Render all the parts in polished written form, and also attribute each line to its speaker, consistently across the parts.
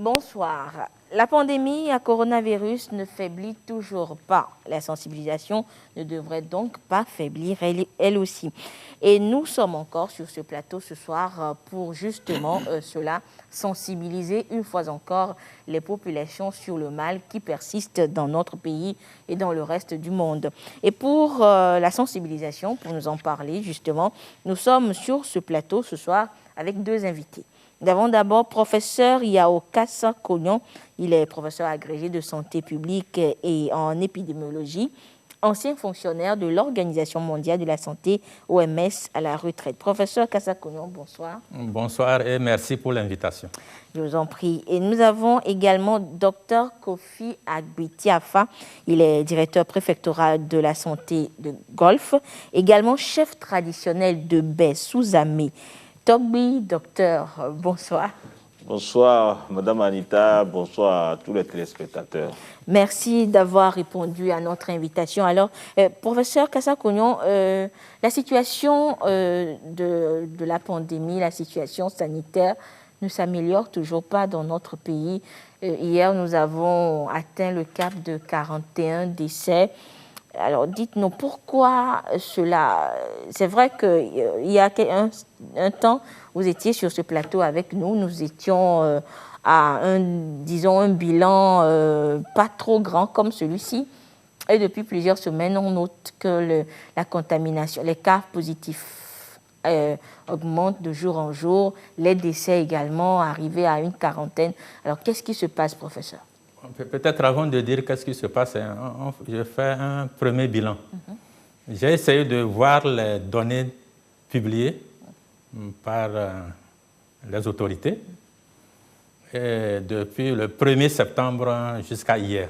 Speaker 1: Bonsoir. La pandémie à coronavirus ne faiblit toujours pas. La sensibilisation ne devrait donc pas faiblir elle aussi. Et nous sommes encore sur ce plateau ce soir pour justement cela, sensibiliser une fois encore les populations sur le mal qui persiste dans notre pays et dans le reste du monde. Et pour la sensibilisation, pour nous en parler justement, nous sommes sur ce plateau ce soir avec deux invités. Nous avons d'abord professeur Yao Kassa Kognon. Il est professeur agrégé de santé publique et en épidémiologie, ancien fonctionnaire de l'Organisation mondiale de la santé, OMS, à la retraite. Professeur Kassa Kognon, bonsoir.
Speaker 2: Bonsoir et merci pour l'invitation.
Speaker 1: Je vous en prie. Et nous avons également Dr Kofi Agbitiafa. Il est directeur préfectoral de la santé de Golfe, également chef traditionnel de Baie Souzamé. Togbi, docteur, bonsoir.
Speaker 3: Bonsoir, Madame Anita, bonsoir à tous les téléspectateurs.
Speaker 1: Merci d'avoir répondu à notre invitation. Alors, professeur Kassa Kognon, la situation de la pandémie, la situation sanitaire ne s'améliore toujours pas dans notre pays. Hier, nous avons atteint le cap de 41 décès. Alors, dites-nous pourquoi cela. C'est vrai qu'il y a un temps, vous étiez sur ce plateau avec nous. Nous étions à un bilan pas trop grand comme celui-ci. Et depuis plusieurs semaines, on note que la contamination, les cas positifs augmentent de jour en jour. Les décès également, arrivés à une quarantaine. Alors, qu'est-ce qui se passe, professeur ?
Speaker 2: Peut-être avant de dire qu'est-ce qui se passe, je fais un premier bilan. J'ai essayé de voir les données publiées par les autorités et depuis le 1er septembre jusqu'à hier.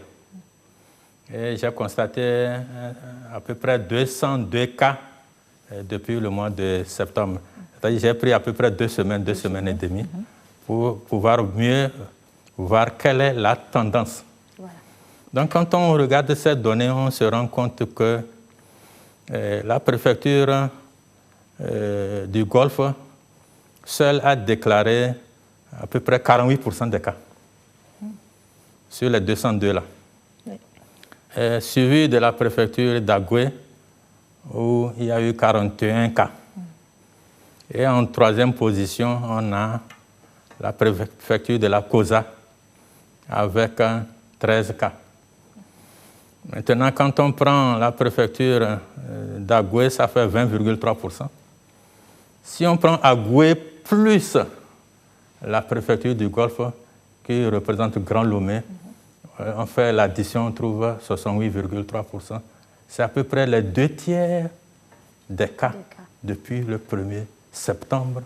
Speaker 2: Et j'ai constaté à peu près 202 cas depuis le mois de septembre. C'est-à-dire j'ai pris à peu près 2 semaines et demie pour pouvoir mieux voir quelle est la tendance. Voilà. Donc, quand on regarde ces données, on se rend compte que la préfecture du Golfe seule a déclaré à peu près 48% des cas sur les 202 là. Oui. Suivi de la préfecture d'Agoué, où il y a eu 41 cas. Et en troisième position, on a la préfecture de la Kosa, avec 13 cas. Maintenant, quand on prend la préfecture d'Agoué, ça fait 20,3%. Si on prend Agoué plus la préfecture du Golfe, qui représente Grand Lomé, on fait l'addition, on trouve 68,3%. C'est à peu près les 2/3 des cas depuis le 1er septembre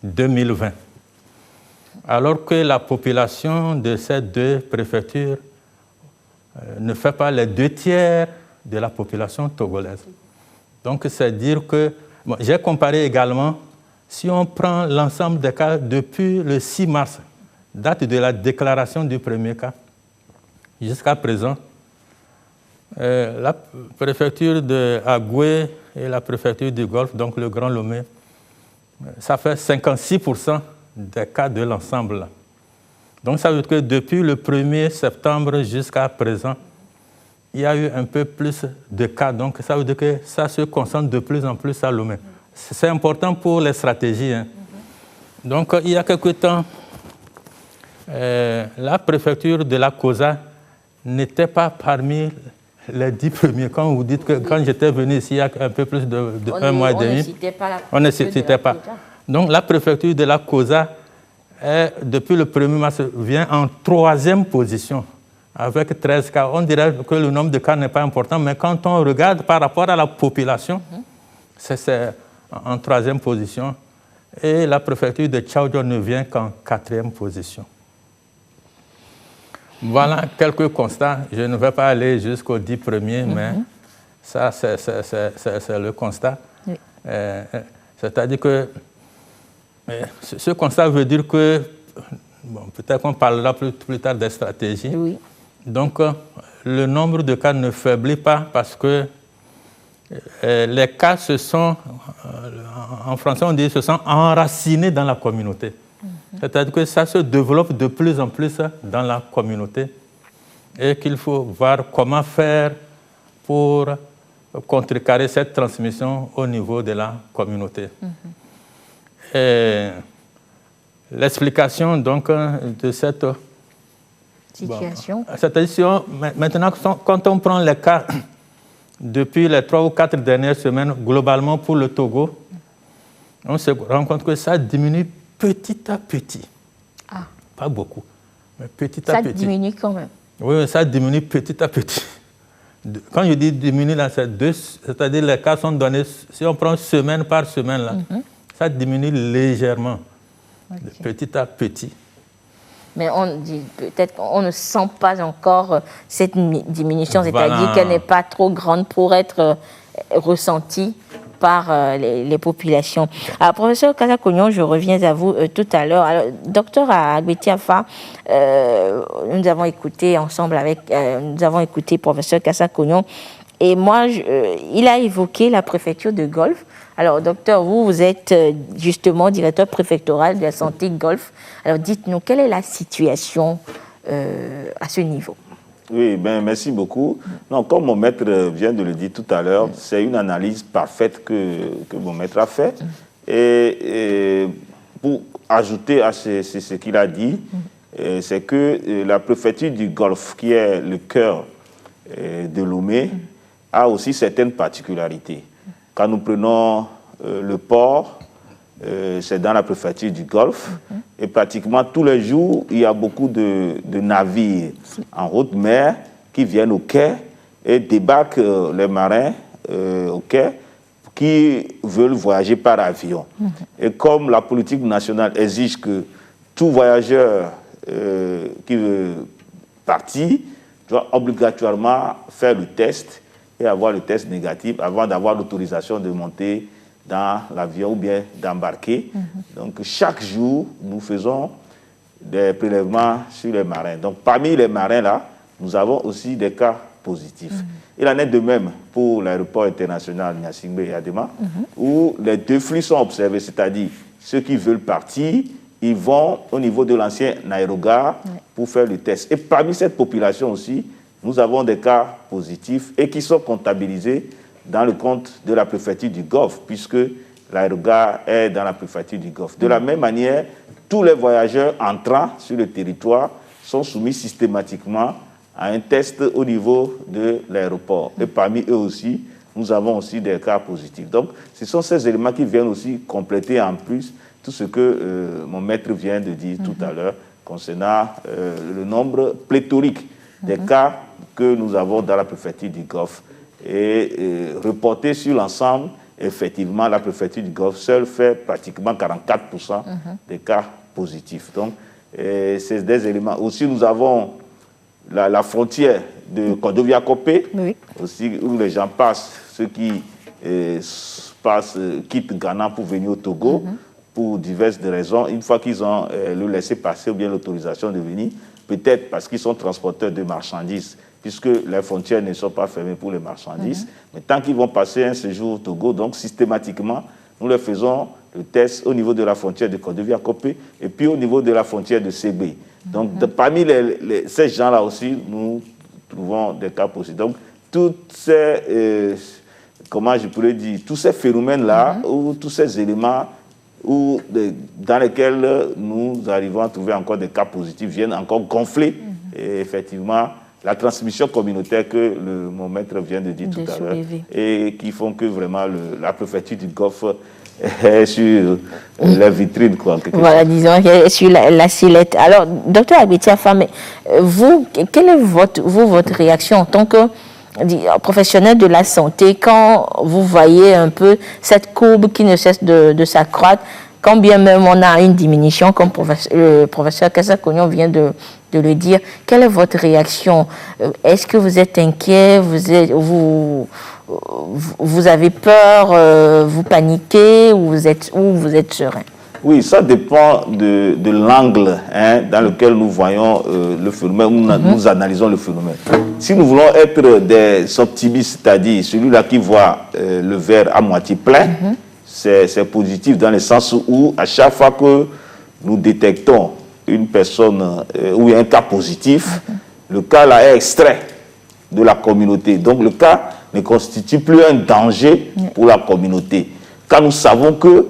Speaker 2: 2020. Alors que la population de ces deux préfectures ne fait pas les 2/3 de la population togolaise. Donc, c'est dire que... Bon, j'ai comparé également, si on prend l'ensemble des cas depuis le 6 mars, date de la déclaration du premier cas, jusqu'à présent, la préfecture de Agoué et la préfecture du Golfe, donc le Grand Lomé, ça fait 56% des cas de l'ensemble. Donc ça veut dire que depuis le 1er septembre jusqu'à présent, il y a eu un peu plus de cas. Donc ça veut dire que ça se concentre de plus en plus à Lomé. C'est important pour les stratégies. Donc il y a quelque temps, la préfecture de la Kosa n'était pas parmi les 10 premiers. Quand vous dites que quand j'étais venu ici il y a un peu plus d'un mois et demi, on ne citait pas. Donc la préfecture de la Kosa, depuis le 1er mars, vient en 3e position, avec 13 cas. On dirait que le nombre de cas n'est pas important, mais quand on regarde par rapport à la population, c'est en 3e position. Et la préfecture de Tchaoudjon ne vient qu'en 4e position. Voilà quelques constats. Je ne vais pas aller jusqu'aux 10 premiers, mais ça, c'est le constat. Oui. C'est-à-dire que ce constat veut dire que, bon, peut-être qu'on parlera plus tard des stratégies. Oui. Donc, le nombre de cas ne faiblit pas parce que les cas se sont, en français on dit, se sont enracinés dans la communauté. C'est-à-dire que ça se développe de plus en plus dans la communauté et qu'il faut voir comment faire pour contrecarrer cette transmission au niveau de la communauté. Et l'explication donc de cette
Speaker 1: situation.
Speaker 2: C'est-à-dire, maintenant, quand on prend les cas depuis les 3 ou 4 dernières semaines, globalement pour le Togo, on se rend compte que ça diminue petit à petit.
Speaker 1: Ah.
Speaker 2: Pas beaucoup, mais petit à petit.
Speaker 1: Ça diminue quand même.
Speaker 2: Oui, ça diminue petit à petit. Quand je dis diminue, c'est-à-dire les cas sont donnés, si on prend semaine par semaine, là, ça diminue légèrement, de petit à petit.
Speaker 1: Mais on dit peut-être qu'on ne sent pas encore cette diminution, c'est-à-dire
Speaker 2: Voilà.
Speaker 1: qu'elle n'est pas trop grande pour être ressentie par les populations. Alors, professeur Kassa-Kognon, je reviens à vous tout à l'heure. Alors, docteur Agbetiafa, nous avons écouté ensemble nous avons écouté professeur Kassa-Kognon, et moi, il a évoqué la préfecture de Golfe. Alors, docteur, vous êtes justement directeur préfectoral de la santé Golfe. Alors, dites-nous, quelle est la situation à ce niveau?
Speaker 3: Oui, merci beaucoup. Non, comme mon maître vient de le dire tout à l'heure, c'est une analyse parfaite que mon maître a fait. Et pour ajouter à ce qu'il a dit, c'est que la préfecture du Golfe, qui est le cœur de Lomé, a aussi certaines particularités. Quand nous prenons le port, c'est dans la préfecture du Golfe. Et pratiquement tous les jours, il y a beaucoup de navires en haute mer qui viennent au quai et débarquent les marins au quai qui veulent voyager par avion. Et comme la politique nationale exige que tout voyageur qui veut partir doit obligatoirement faire le test et avoir le test négatif avant d'avoir l'autorisation de monter dans l'avion ou bien d'embarquer. Donc chaque jour, nous faisons des prélèvements sur les marins. Donc parmi les marins là, nous avons aussi des cas positifs. Il en est de même pour l'aéroport international Gnassingbé-Yadema, où les 2 flux sont observés, c'est-à-dire ceux qui veulent partir, ils vont au niveau de l'ancien aérogare pour faire le test. Et parmi cette population aussi, nous avons des cas positifs et qui sont comptabilisés dans le compte de la préfecture du Golfe, puisque l'aérogare est dans la préfecture du Golfe. De la même manière, tous les voyageurs entrant sur le territoire sont soumis systématiquement à un test au niveau de l'aéroport. Et parmi eux aussi, nous avons aussi des cas positifs. Donc, ce sont ces éléments qui viennent aussi compléter en plus tout ce que mon maître vient de dire tout à l'heure concernant le nombre pléthorique des cas que nous avons dans la préfecture du Golfe. Et reporté sur l'ensemble, effectivement, la préfecture du Golfe seule fait pratiquement 44% des cas positifs. Donc, c'est des éléments. Aussi, nous avons la frontière de Kodovia-Kopé, aussi, où les gens passent, ceux qui quittent Ghana pour venir au Togo, pour diverses raisons. Une fois qu'ils ont le laissez-passer ou bien l'autorisation de venir, peut-être parce qu'ils sont transporteurs de marchandises, puisque les frontières ne sont pas fermées pour les marchandises. Mais tant qu'ils vont passer un séjour au Togo, donc systématiquement, nous leur faisons le test au niveau de la frontière de Kodovia-Kopé et puis au niveau de la frontière de Ségbé. Donc, parmi ces gens-là aussi, nous trouvons des cas positifs. Donc, toutes ces, comment je pourrais dire, tous ces phénomènes-là, ou tous ces éléments dans lesquels nous arrivons à trouver encore des cas positifs, viennent encore gonfler, et effectivement, la transmission communautaire que mon maître vient de dire tout à l'heure, et qui font que vraiment la préfecture du Golfe est sur la vitrine, quoi.
Speaker 1: Voilà, disons qu'elle est sur la sellette. Alors, docteur Agbetiafa, vous, quelle est votre réaction en tant que professionnel de la santé quand vous voyez un peu cette courbe qui ne cesse de s'accroître, quand bien même on a une diminution, comme le professeur Kassa-Kognon vient de le dire? Quelle est votre réaction? Est-ce que vous êtes inquiet? Vous avez peur? Vous paniquez? Ou vous êtes serein?
Speaker 3: Oui, ça dépend de l'angle dans lequel nous voyons le phénomène, nous analysons le phénomène. Si nous voulons être des optimistes, c'est-à-dire celui-là qui voit le verre à moitié plein, c'est positif dans le sens où à chaque fois que nous détectons une personne ou un cas positif, le cas là est extrait de la communauté. Donc le cas ne constitue plus un danger pour la communauté. Car nous savons que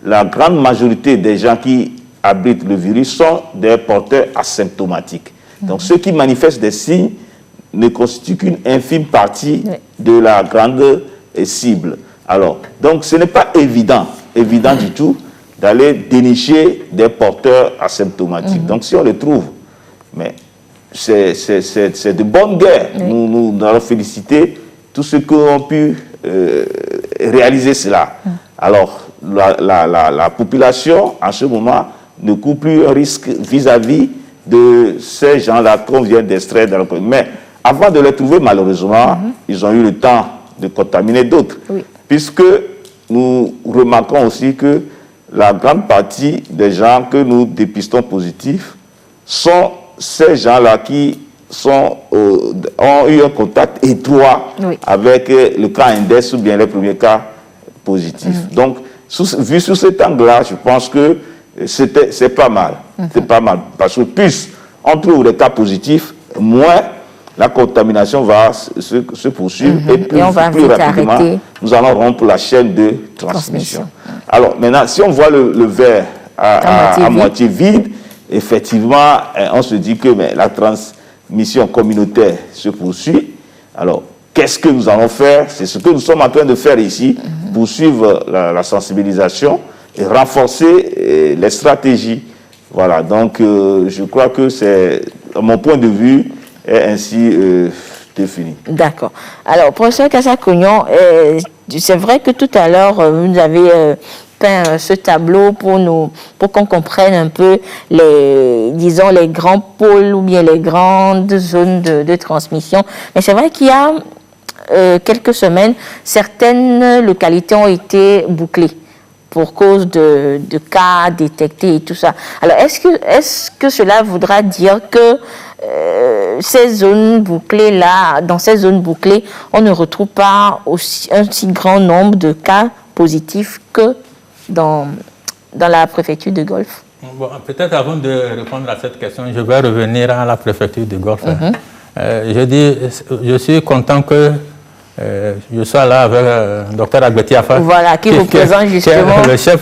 Speaker 3: la grande majorité des gens qui abritent le virus sont des porteurs asymptomatiques. Donc ceux qui manifestent des signes ne constituent qu'une infime partie de la grande cible. Alors, donc ce n'est pas évident du tout d'aller dénicher des porteurs asymptomatiques. Donc si on les trouve, mais c'est de bonne guerre. Nous allons féliciter tous ceux qui ont pu réaliser cela. Alors, la population, en ce moment, ne court plus un risque vis-à-vis de ces gens-là qu'on vient d'extraire dans le pays. Mais avant de les trouver, malheureusement, ils ont eu le temps de contaminer d'autres. Puisque nous remarquons aussi que la grande partie des gens que nous dépistons positifs sont ces gens-là qui ont eu un contact étroit avec le cas index ou bien les premiers cas positifs. Donc, vu sous cet angle-là, je pense que c'est pas mal. C'est pas mal. Parce que plus on trouve des cas positifs, moins la contamination va se poursuivre et plus rapidement, nous allons rompre la chaîne de transmission. Alors, maintenant, si on voit le verre à moitié vide, effectivement, on se dit que la transmission communautaire se poursuit. Alors, qu'est-ce que nous allons faire? C'est ce que nous sommes en train de faire ici, poursuivre la sensibilisation et renforcer les stratégies. Voilà, donc je crois que mon point de vue est ainsi défini.
Speaker 1: D'accord. Alors, professeur Kassa-Cognon, c'est vrai que tout à l'heure, vous avez peint ce tableau pour qu'on comprenne un peu les grands pôles ou bien les grandes zones de transmission. Mais c'est vrai qu'il y a quelques semaines, certaines localités ont été bouclées pour cause de cas détectés et tout ça. Alors, est-ce que cela voudra dire que ces zones bouclées-là, dans ces zones bouclées, on ne retrouve pas un si grand nombre de cas positifs que dans la préfecture de Golfe?
Speaker 2: Bon, peut-être avant de répondre à cette question, je vais revenir à la préfecture de Golfe. Je suis content que je sois là avec le docteur Agbeti Afa,
Speaker 1: voilà, qui vous présente justement
Speaker 2: le chef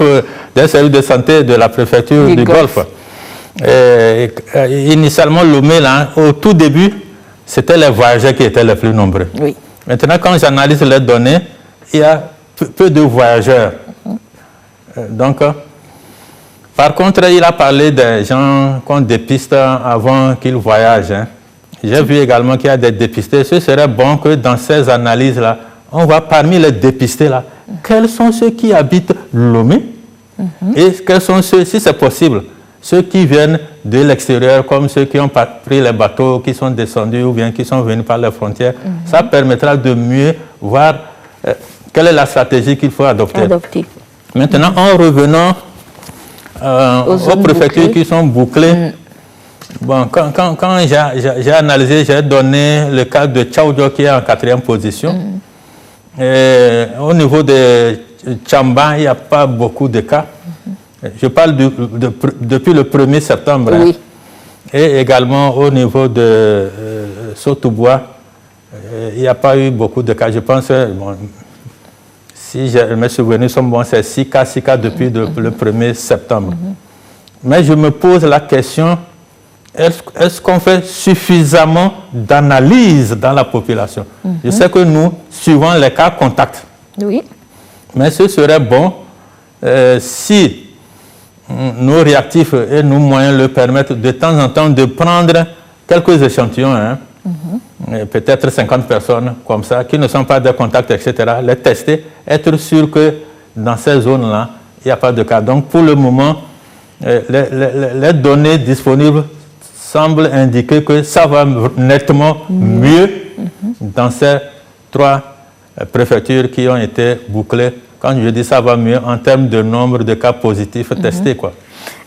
Speaker 2: des services de santé de la préfecture du Golfe. Initialement, Lomé, là, au tout début, c'était les voyageurs qui étaient les plus nombreux. Oui. Maintenant, quand j'analyse les données, il y a peu de voyageurs. Donc, par contre, il a parlé des gens qu'on dépiste avant qu'ils voyagent. J'ai vu également qu'il y a des dépistés. Ce serait bon que dans ces analyses-là, on voit parmi les dépistés, là, quels sont ceux qui habitent Lomé et quels sont ceux, si c'est possible, ceux qui viennent de l'extérieur, comme ceux qui ont pris les bateaux, qui sont descendus ou bien qui sont venus par les frontières. Ça permettra de mieux voir quelle est la stratégie qu'il faut adopter. Maintenant, en revenant aux préfectures qui sont bouclées, bon, quand j'ai analysé, j'ai donné le cas de Tchaoudjo qui est en 4e position. Et au niveau de Tchamba, il n'y a pas beaucoup de cas. Je parle depuis le 1er septembre. Oui. Et également au niveau de Sotoubois, il n'y a pas eu beaucoup de cas. Je pense, bon, si mes souvenirs sont bons, c'est 6 cas depuis le 1er septembre. Mais je me pose la question, est-ce qu'on fait suffisamment d'analyse dans la population? Je sais que nous suivons les cas contacts. Oui. Mais ce serait bon si nos réactifs et nos moyens le permettent de temps en temps de prendre quelques échantillons, peut-être 50 personnes comme ça, qui ne sont pas des contacts, etc., les tester, être sûr que dans ces zones-là, il n'y a pas de cas. Donc pour le moment, les données disponibles semblent indiquer que ça va nettement mieux dans ces 3 préfectures qui ont été bouclées. Quand je dis ça va mieux en termes de nombre de cas positifs testés, quoi.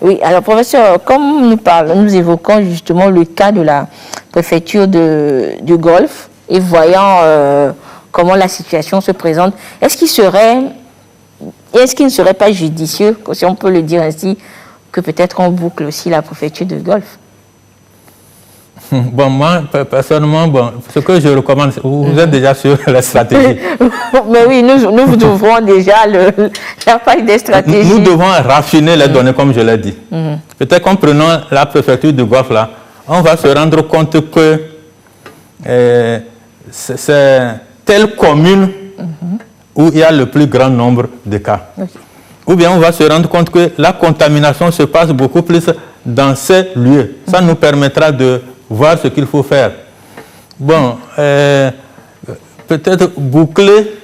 Speaker 1: Oui, alors professeur, comme nous évoquons justement le cas de la préfecture du Golfe et voyant comment la situation se présente, est-ce qu'il ne serait pas judicieux, si on peut le dire ainsi, que peut-être on boucle aussi la préfecture de Golfe.
Speaker 2: Bon, moi, personnellement, bon, ce que je recommande, vous êtes déjà sur la stratégie.
Speaker 1: Mais oui, nous devrons déjà la page des stratégies.
Speaker 2: Nous devons raffiner les données, comme je l'ai dit. Peut-être qu'en prenant la préfecture de Golfe, là, on va se rendre compte que c'est telle commune où il y a le plus grand nombre de cas. Okay. Ou bien on va se rendre compte que la contamination se passe beaucoup plus dans ces lieux. Ça nous permettra de voir ce qu'il faut faire. Bon, peut-être boucler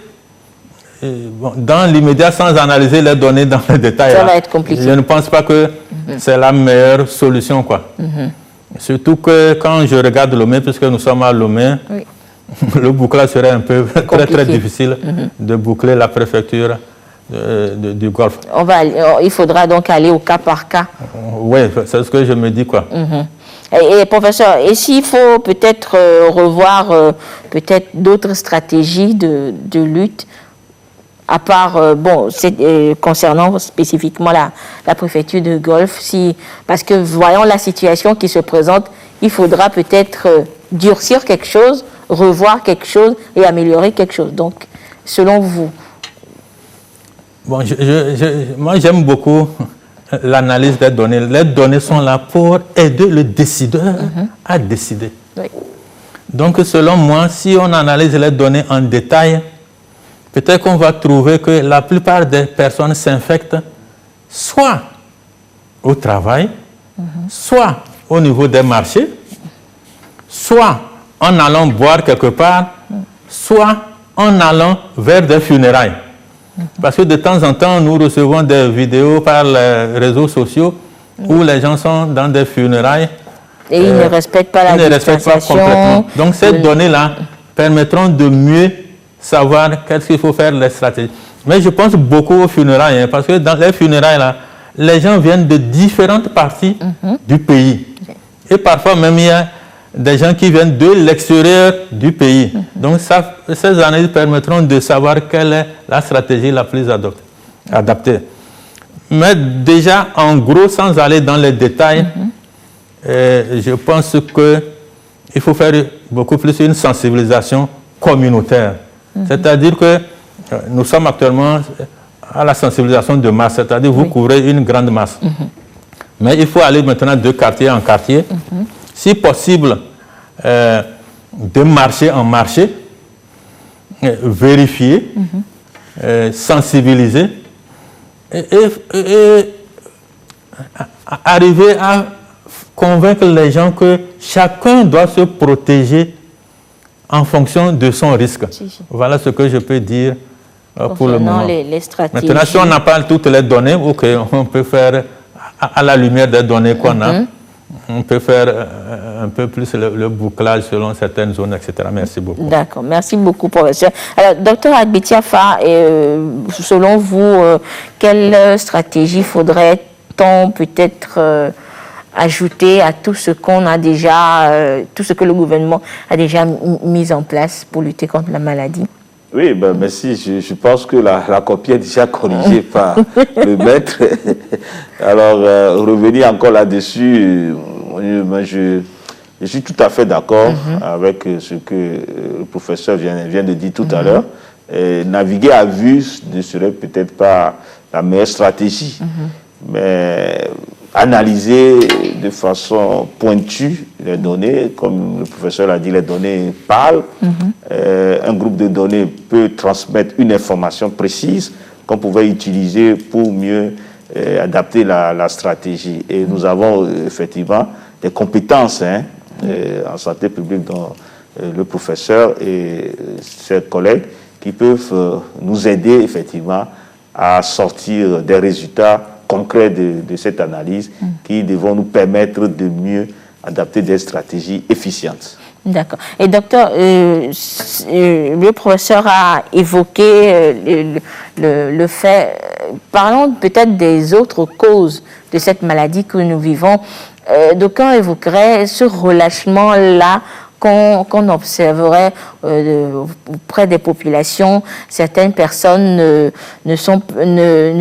Speaker 2: dans l'immédiat sans analyser les données dans le détail.
Speaker 1: Ça va être compliqué.
Speaker 2: Je ne pense pas que c'est la meilleure solution, quoi. Surtout que quand je regarde Lomé, puisque nous sommes à Lomé, oui. Le bouclage serait un peu très difficile de boucler la préfecture du Golfe.
Speaker 1: Il faudra donc aller au cas par cas.
Speaker 2: Oui, c'est ce que je me dis, quoi.
Speaker 1: Et professeur, et s'il faut peut-être revoir peut-être d'autres stratégies de lutte, à part, concernant spécifiquement la préfecture de Golfe, parce que voyant la situation qui se présente, il faudra peut-être durcir quelque chose, revoir quelque chose et améliorer quelque chose. Donc, selon vous?
Speaker 2: Bon, moi, j'aime beaucoup l'analyse des données. Les données sont là pour aider le décideur à décider. Oui. Donc, selon moi, si on analyse les données en détail, peut-être qu'on va trouver que la plupart des personnes s'infectent soit au travail, soit au niveau des marchés, soit en allant boire quelque part, soit en allant vers des funérailles. Parce que de temps en temps, nous recevons des vidéos par les réseaux sociaux où les gens sont dans des funérailles.
Speaker 1: Et ils ne respectent pas la distanciation.
Speaker 2: Complètement. Donc ces données-là permettront de mieux savoir qu'est-ce qu'il faut faire, les stratégies. Mais je pense beaucoup aux funérailles, hein, parce que dans les funérailles, là, les gens viennent de différentes parties du pays. Et parfois même, il y a des gens qui viennent de l'extérieur du pays. Donc ces analyses permettront de savoir quelle est la stratégie la plus adaptée. Mais déjà, en gros, sans aller dans les détails, je pense qu'il faut faire beaucoup plus une sensibilisation communautaire. C'est-à-dire que nous sommes actuellement à la sensibilisation de masse, c'est-à-dire vous couvrez une grande masse. Mais il faut aller maintenant de quartier en quartier. Si possible, de marché en marché, vérifier, sensibiliser et arriver à convaincre les gens que chacun doit se protéger en fonction de son risque. Voilà ce que je peux dire pour le moment.
Speaker 1: Les stratégies.
Speaker 2: Maintenant, si on n'a pas toutes les données, ok, on peut faire à la lumière des données qu'on a, on peut faire un peu plus le bouclage selon certaines zones, etc. Merci beaucoup.
Speaker 1: D'accord, merci beaucoup, professeur. Alors, docteur Agbetiafa, selon vous, quelle stratégie faudrait-on peut-être ajouter à tout ce qu'on a déjà, tout ce que le gouvernement a déjà mis en place pour lutter contre la maladie?
Speaker 3: Oui, merci. Je pense que la copie est déjà corrigée par le maître. Alors, revenir encore là-dessus, je suis tout à fait d'accord avec ce que le professeur vient de dire tout à l'heure. Naviguer à vue ne serait peut-être pas la meilleure stratégie, mais analyser de façon pointue les données, comme le professeur l'a dit, les données parlent. Un groupe de données peut transmettre une information précise qu'on pouvait utiliser pour mieux adapter la stratégie. Et nous avons effectivement des compétences en santé publique dont le professeur et ses collègues qui peuvent nous aider effectivement à sortir des résultats concrets de cette analyse qui devront nous permettre de mieux adapter des stratégies efficientes.
Speaker 1: D'accord. Et docteur, le professeur a évoqué le fait, parlons peut-être des autres causes de cette maladie que nous vivons. D'aucuns évoqueraient ce relâchement-là qu'on observerait auprès des populations. Certaines personnes ne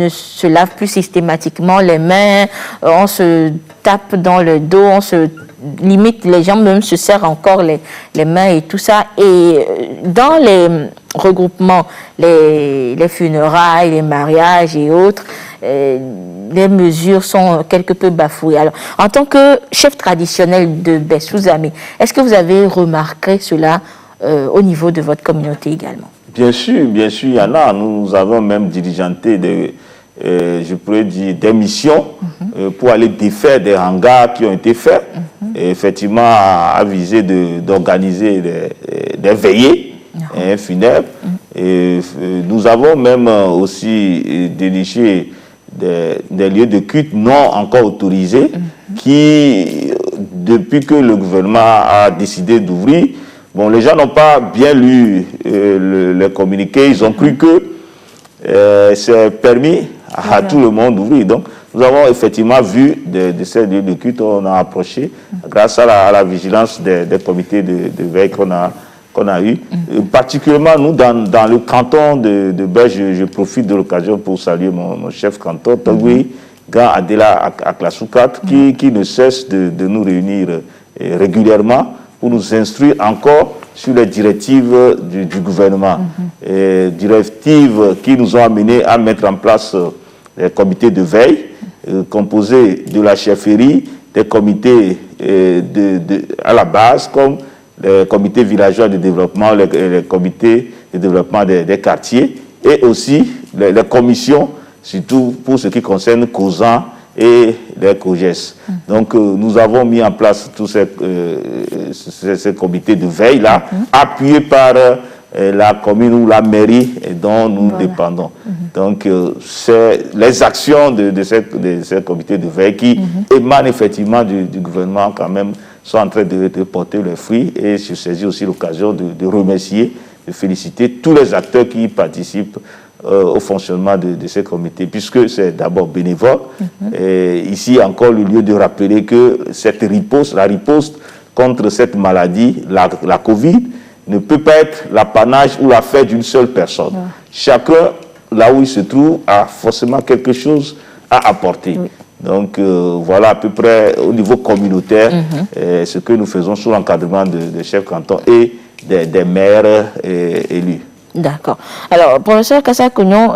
Speaker 1: se lavent plus systématiquement les mains, on se tape dans le dos, on se limite, les gens même se serrent encore les mains et tout ça. Et dans les regroupements, les funérailles, les mariages et autres, les mesures sont quelque peu bafouées. Alors, en tant que chef traditionnel de Bessou-Zame, est-ce que vous avez remarqué cela au niveau de votre communauté également? Bien sûr,
Speaker 3: il y en a. Nous avons même diligenté je pourrais dire, des missions pour aller défaire des hangars qui ont été faits, et effectivement à viser d'organiser des veillées funèbres. Et nous avons même aussi déniché des lieux de culte non encore autorisés qui, depuis que le gouvernement a décidé d'ouvrir, bon, les gens n'ont pas bien lu le communiqué, ils ont cru que c'est permis à tout le monde d'ouvrir. Donc, nous avons effectivement vu de ces lieux de culte, on a approché grâce à la vigilance des comités de veille qu'on a eu. Particulièrement, nous, dans le canton de Baie, je profite de l'occasion pour saluer mon chef canton, Togui Gan Adela Aklasoukat, qui ne cesse de nous réunir régulièrement pour nous instruire encore sur les directives du gouvernement. Directives qui nous ont amenés à mettre en place des comités de veille composés de la chefferie, des comités à la base, comme les comités villageois de développement, les comités de développement des quartiers, et aussi les commissions, surtout pour ce qui concerne COSAN et les COGES. Donc nous avons mis en place tous ces comités de veille-là, appuyés par la commune ou la mairie dont nous dépendons. Donc les actions de ces comités de veille qui émanent effectivement du gouvernement quand même sont en train de porter leurs fruits, et je saisis aussi l'occasion de remercier, de féliciter tous les acteurs qui participent au fonctionnement de ces comités, puisque c'est d'abord bénévole. Et ici encore le lieu de rappeler que la riposte contre cette maladie, la Covid, ne peut pas être l'apanage ou l'affaire d'une seule personne. Chacun, là où il se trouve, a forcément quelque chose à apporter. Donc voilà à peu près au niveau communautaire ce que nous faisons sous l'encadrement de chefs cantons et des maires élus.
Speaker 1: D'accord. Alors, professeur Kassa-Kounion,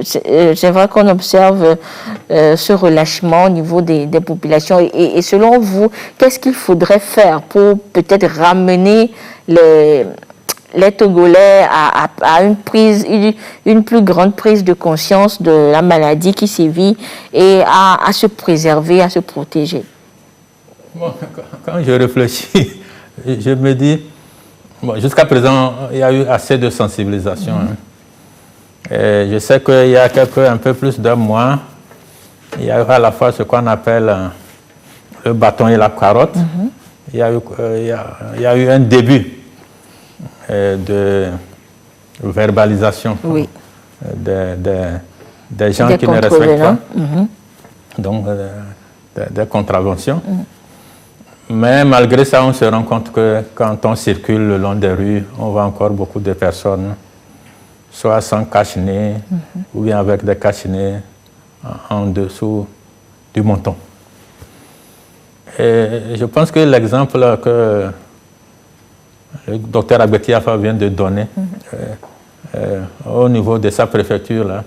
Speaker 1: c'est vrai qu'on observe ce relâchement au niveau des populations. Et selon vous, qu'est-ce qu'il faudrait faire pour peut-être ramener les Togolais à une plus grande prise de conscience de la maladie qui sévit et à se préserver, à se protéger?
Speaker 2: Bon, quand je réfléchis, je me dis, bon, jusqu'à présent, il y a eu assez de sensibilisation. Et je sais qu'il y a un peu plus d'un mois, il y a eu à la fois ce qu'on appelle le bâton et la carotte. Il y a eu un début de verbalisation des gens qui ne respectent pas, donc des contraventions. Mais malgré ça, on se rend compte que quand on circule le long des rues, on voit encore beaucoup de personnes, soit sans cache-nez, ou bien avec des cache-nez en dessous du menton. Et je pense que l'exemple que le docteur Agbeti Afa vient de donner, au niveau de sa préfecture, là,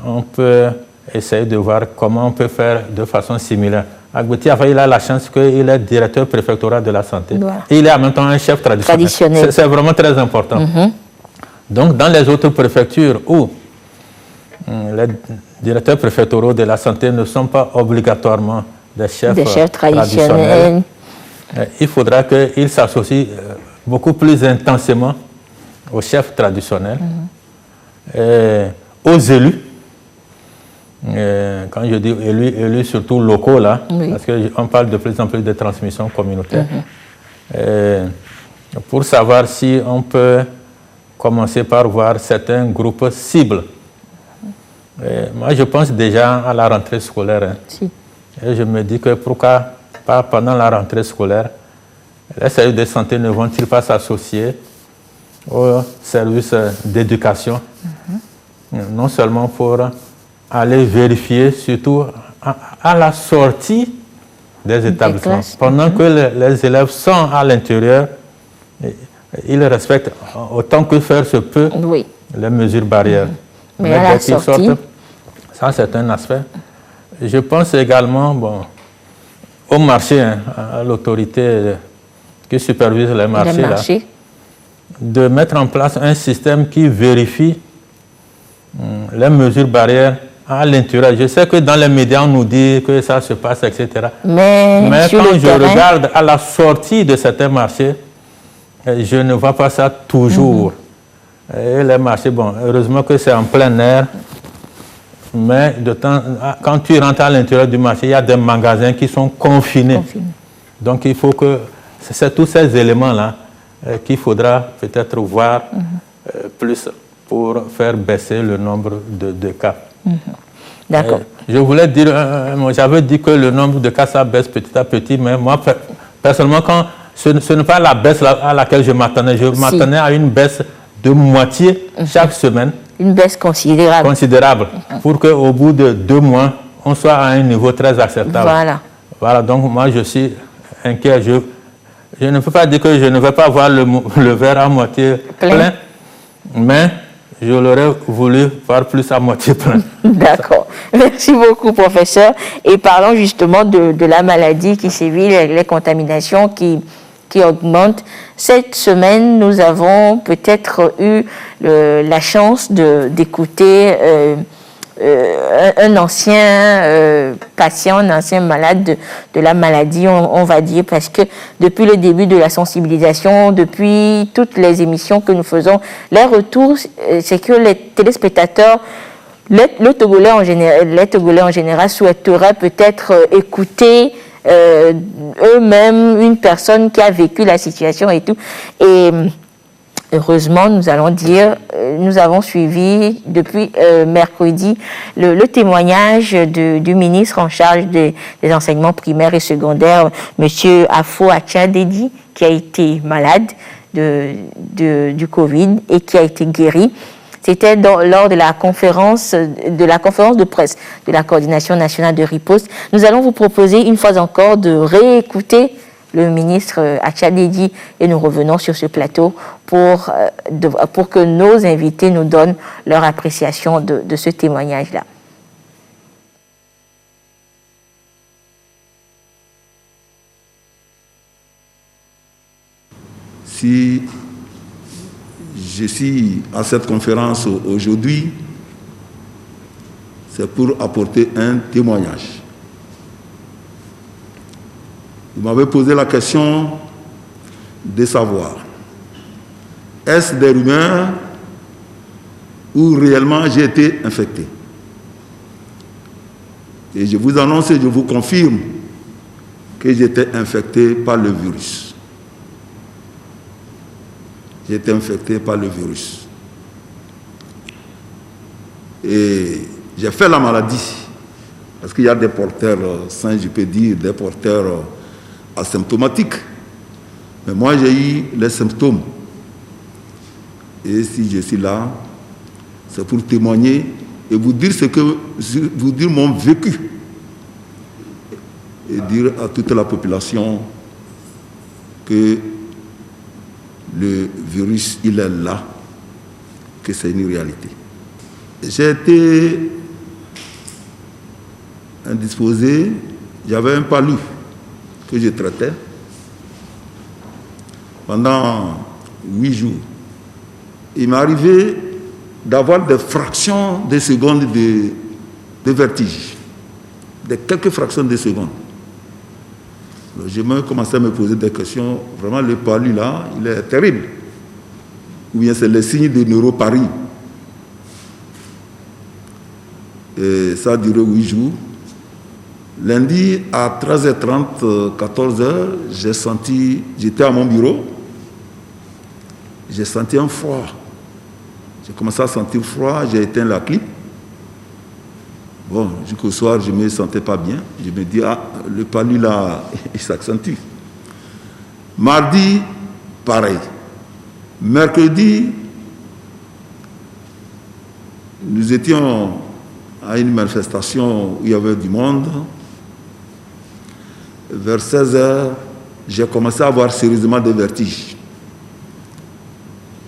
Speaker 2: on peut essayer de voir comment on peut faire de façon similaire. Agbeti Afa, il a la chance qu'il est directeur préfectoral de la santé. Et il est en même temps un chef traditionnel. C'est vraiment très important. Donc, dans les autres préfectures où les directeurs préfectoraux de la santé ne sont pas obligatoirement des chefs traditionnels, il faudra qu'ils s'associent beaucoup plus intensément aux chefs traditionnels, aux élus. Quand je dis élus surtout locaux, là, parce qu'on parle de plus en plus de transmission communautaire, pour savoir si on peut commencer par voir certains groupes cibles. Moi, je pense déjà à la rentrée scolaire. Et je me dis que pourquoi pas pendant la rentrée scolaire, les services de santé ne vont-ils pas s'associer aux services d'éducation, non seulement pour aller vérifier, surtout à la sortie des établissements. Pendant que les élèves sont à l'intérieur, ils respectent autant que faire se peut les mesures barrières.
Speaker 1: Mais à la sortie,
Speaker 2: ça c'est un aspect. Je pense également au marché, à l'autorité qui supervise les marchés, de mettre en place un système qui vérifie les mesures barrières à l'intérieur. Je sais que dans les médias, on nous dit que ça se passe, etc. Mais quand je regarde à la sortie de certains marchés, je ne vois pas ça toujours. Et les marchés, heureusement que c'est en plein air, mais quand tu rentres à l'intérieur du marché, il y a des magasins qui sont confinés. Donc il faut que, c'est tous ces éléments-là qu'il faudra peut-être voir plus pour faire baisser le nombre de cas.
Speaker 1: D'accord.
Speaker 2: Je voulais dire, j'avais dit que le nombre de cas, ça baisse petit à petit, mais moi, personnellement, ce n'est pas la baisse à laquelle je m'attendais. Je m'attendais à une baisse de moitié chaque semaine. Une baisse considérable. Considérable, pour qu'au bout de 2 mois, on soit à un niveau très acceptable. Voilà, donc moi, je suis inquiet. Je ne peux pas dire que je ne vais pas voir le verre à moitié plein, mais je l'aurais voulu voir plus à moitié plein. D'accord. Merci beaucoup, professeur. Et parlons justement de la maladie qui sévit, les contaminations qui augmentent. Cette semaine, nous avons peut-être eu la chance d'écouter un ancien patient, un ancien malade de la maladie, on va dire, parce que depuis le début de la sensibilisation, depuis toutes les émissions que nous faisons, les retours, c'est que les téléspectateurs, les Togolais en général souhaiteraient peut-être écouter eux-mêmes une personne qui a vécu la situation et tout. Et heureusement, nous allons dire, nous avons suivi depuis mercredi le témoignage du ministre en charge des enseignements primaires et secondaires, M. Afo Atcha-Dedi, qui a été malade du Covid et qui a été guéri. C'était lors de la conférence de presse de la Coordination nationale de riposte. Nous allons vous proposer une fois encore de réécouter le ministre Atcha-Dedi et nous revenons sur ce plateau pour que nos invités nous donnent leur appréciation de ce témoignage-là.
Speaker 4: Si je suis à cette conférence aujourd'hui, c'est pour apporter un témoignage. Vous m'avez posé la question de savoir, est-ce des rumeurs ou réellement j'ai été infecté? Et je vous annonce et je vous confirme que j'étais infecté par le virus. J'ai été infecté par le virus. Et j'ai fait la maladie. Parce qu'il y a des porteurs sains, je peux dire, des porteurs asymptomatiques. Mais moi, j'ai eu les symptômes. Et si je suis là, c'est pour témoigner et vous dire vous dire mon vécu. Et dire à toute la population que le virus, il est là, que c'est une réalité. J'ai été indisposé, j'avais un palu que je traitais pendant 8 jours. Il m'est arrivé d'avoir des fractions de secondes de vertige, de quelques fractions de secondes. Alors, je me commençais à me poser des questions. Vraiment, le palu là, il est terrible. Ou bien c'est le signe de neuroparie. Et ça a duré 8 jours. Lundi, à 13h30, 14h, j'étais à mon bureau, j'ai senti un froid. J'ai commencé à sentir froid, j'ai éteint la clim. Bon, jusqu'au soir, je ne me sentais pas bien. Je me dis, le palu là, il s'accentue. Mardi, pareil. Mercredi, nous étions à une manifestation où il y avait du monde. Vers 16h, j'ai commencé à avoir sérieusement des vertiges.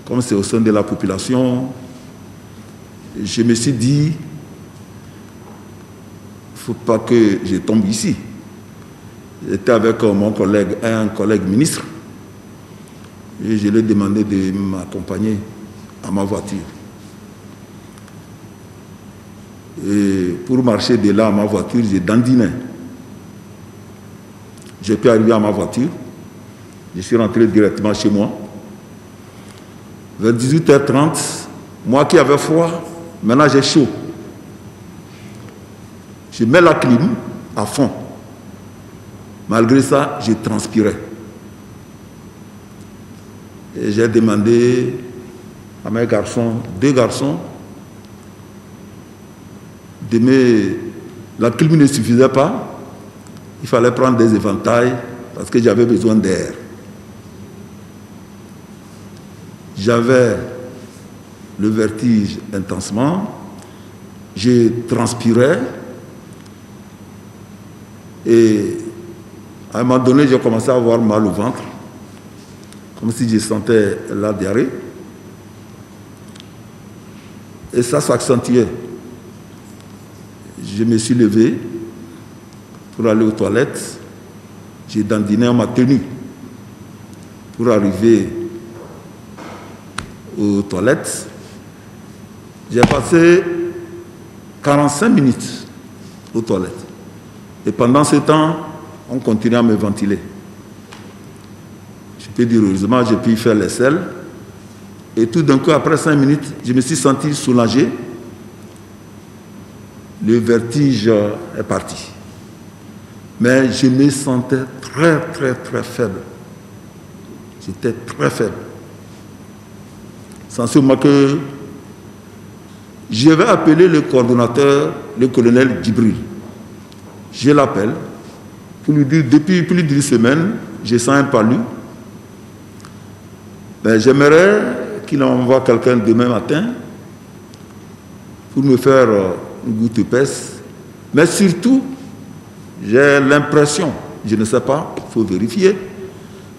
Speaker 4: Comme c'est au sein de la population, je me suis dit, il ne faut pas que je tombe ici. J'étais avec mon collègue, un collègue ministre, et je lui ai demandé de m'accompagner à ma voiture. Et pour marcher de là à ma voiture, j'ai dandiné. J'ai pu arriver à ma voiture, je suis rentré directement chez moi. Vers 18h30, moi qui avais froid, maintenant j'ai chaud. Je mets la clim à fond. Malgré ça, je transpirais. Et j'ai demandé à mes garçons, 2 garçons, la clim ne suffisait pas. Il fallait prendre des éventails parce que j'avais besoin d'air. J'avais le vertige intensement, je transpirais et à un moment donné, j'ai commencé à avoir mal au ventre, comme si je sentais la diarrhée. Et ça s'accentuait. Je me suis levé pour aller aux toilettes. J'ai dandiné, on m'a tenu pour arriver aux toilettes. J'ai passé 45 minutes aux toilettes. Et pendant ce temps, on continue à me ventiler. Je peux dire, heureusement, j'ai pu faire les selles. Et tout d'un coup, après 5 minutes, je me suis senti soulagé. Le vertige est parti. Mais je me sentais très, très, très faible. J'étais très faible. Sans ce moment que je vais appeler le coordonnateur, le colonel Djibril. Je l'appelle pour lui dire, depuis plus d'une semaine, je sens un palu. Ben, j'aimerais qu'il envoie quelqu'un demain matin pour me faire une goutte épaisse. Mais surtout, j'ai l'impression, je ne sais pas, il faut vérifier,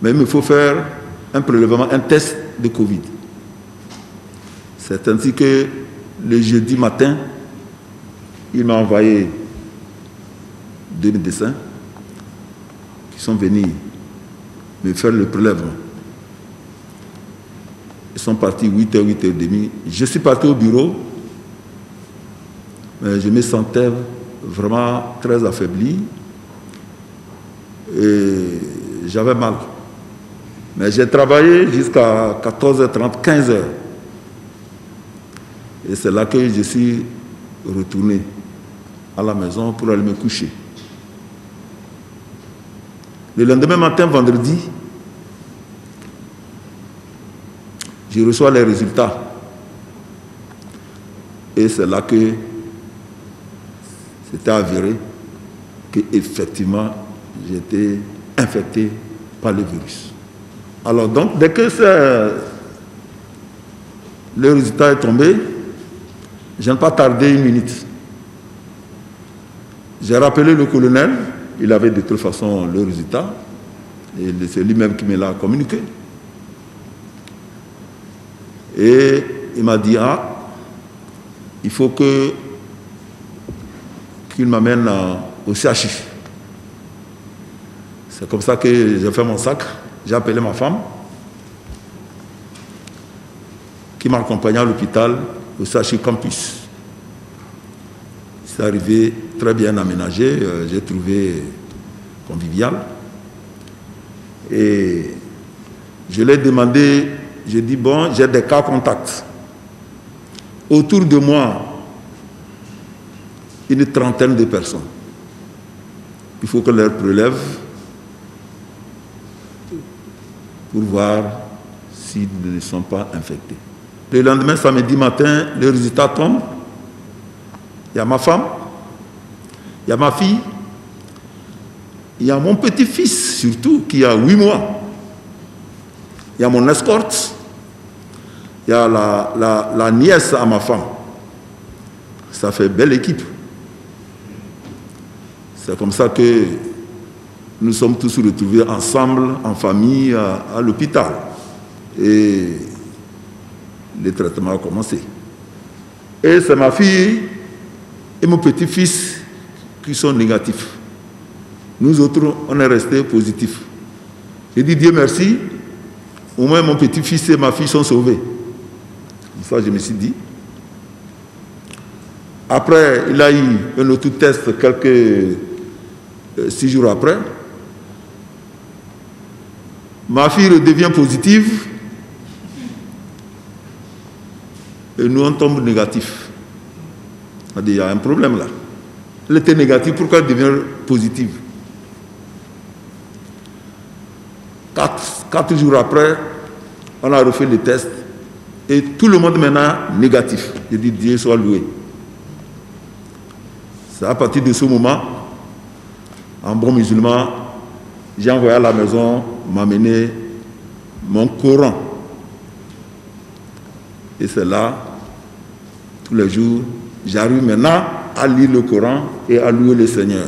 Speaker 4: mais il me faut faire un prélèvement, un test de Covid. C'est ainsi que le jeudi matin, il m'a envoyé 2 médecins qui sont venus me faire le prélèvement. Ils sont partis 8h, 8h30. Je suis parti au bureau, mais je me sentais vraiment très affaibli et j'avais mal. Mais j'ai travaillé jusqu'à 14h30, 15h. Et c'est là que je suis retourné à la maison pour aller me coucher. Le lendemain matin, vendredi, je reçois les résultats. Et c'est là que c'était avéré qu'effectivement, j'étais infecté par le virus. Alors donc, dès que le résultat est tombé, je n'ai pas tardé 1 minute. J'ai rappelé le colonel, il avait de toute façon le résultat, et c'est lui-même qui me l'a communiqué. Et il m'a dit, il faut qu'il m'amène au CHU. C'est comme ça que j'ai fait mon sac. J'ai appelé ma femme, qui m'a accompagné à l'hôpital, au CHU Campus. C'est arrivé très bien aménagé, j'ai trouvé convivial. Et je lui ai demandé, j'ai dit, bon, j'ai des cas contacts. Autour de moi, une 30aine de personnes. Il faut que leur prélève pour voir s'ils ne sont pas infectés. Le lendemain, samedi matin, le résultat tombe. Il y a ma femme, il y a ma fille, il y a mon petit-fils surtout qui a 8 mois. il y a mon escorte, il y a la nièce à ma femme. Ça fait belle équipe. C'est comme ça que nous sommes tous retrouvés ensemble, en famille, à l'hôpital. Et le traitement a commencé. Et c'est ma fille et mon petit-fils qui sont négatifs. Nous autres, on est restés positifs. J'ai dit Dieu merci, au moins mon petit-fils et ma fille sont sauvés. Ça, je me suis dit. Après, il a eu un autre test quelques 6 jours après. Ma fille redevient positive et nous on tombe négatif. On a dit, il y a un problème là. Elle était négative, pourquoi elle devient positive? 4 jours après, on a refait les tests et tout le monde maintenant négatif. J'ai dit, Dieu soit loué. C'est à partir de ce moment, en bon musulman, j'ai envoyé à la maison m'amener mon Coran. Et c'est là, tous les jours, j'arrive maintenant à lire le Coran et à louer le Seigneur.